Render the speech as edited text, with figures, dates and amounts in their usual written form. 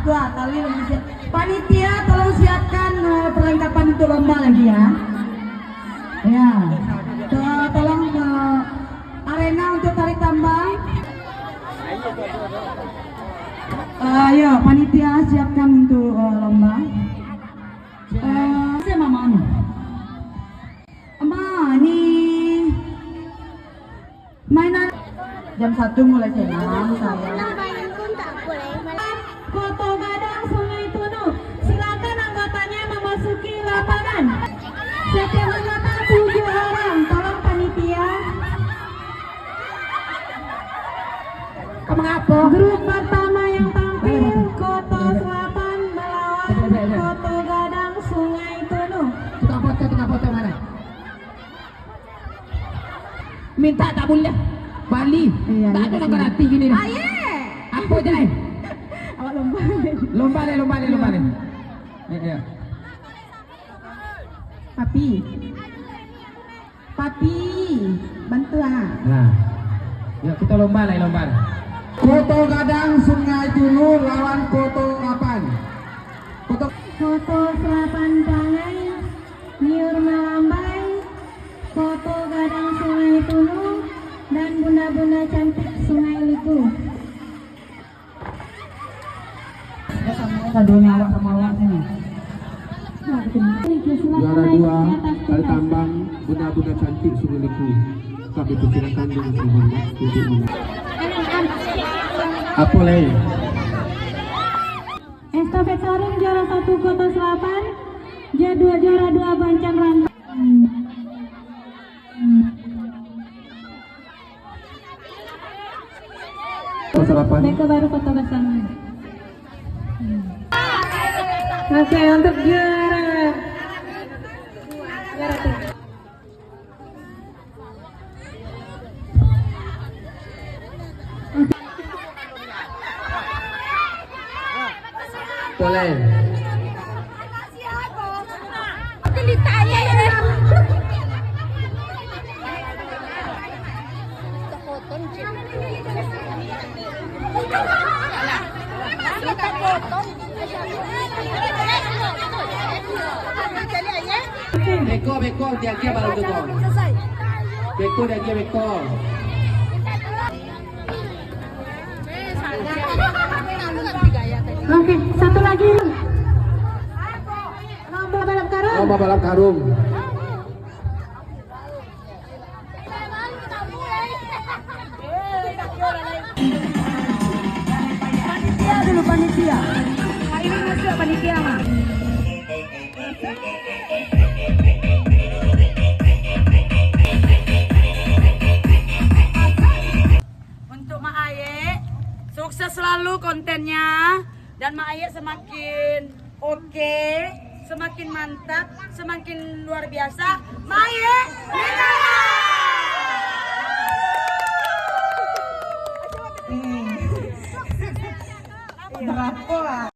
Dua kali lebih siap. Panitia tolong siapkan perlengkapan untuk lomba lagi ya. Ya. Tolong arena untuk tarik tambang. Ayo panitia siapkan untuk lomba. Saya mama anu. Ini mainan jam 1 mulai senam saya. Foto Gadang Sungai Tunu. Silakan anggotanya memasuki lapangan. Setiap anggota 7 orang. Tolong panitia. Mengapa? Grup pertama yang tampil Koto Selatan melawan Koto Gadang Sungai Tunu. Tukang foto mana? Minta tak boleh. Bali. Iya, Tak ada orang hati gini nih. Apa aja nih? Awak lomba. Lomba nih. Iya. Papi, bantu ah. Nah. Yuk kita lomba. Koto Gadang Sungai Tunu lawan Koto Lapan. Koto Selatan Pangai, Nyur Malambai, Koto Gadang Sungai Tunu, dan Bunda-Bunda Cantik Sungai Liku. Sadunya awak sama awak sini. Juara 2 tarik tambang Bunda-Bunda Cantik Sungai Liku. Kami persilakan dengan hormat untuk apa lagi? Estafet sarung juara 1 Koto Selatan, juara 2 Bancang Rantau. Sarapan. Mereka baru Kota Bersama. Oke, untuk juara 3. Boleh. Beko dia baru tuh. Beko. Oke, satu lagi. Lomba balap karung. Panitia dulu panitia. Ini masuk panitia mah. Untuk Mak Aye, sukses selalu kontennya. Dan Mak Aye semakin oke, semakin mantap, semakin luar biasa. Mak Aye,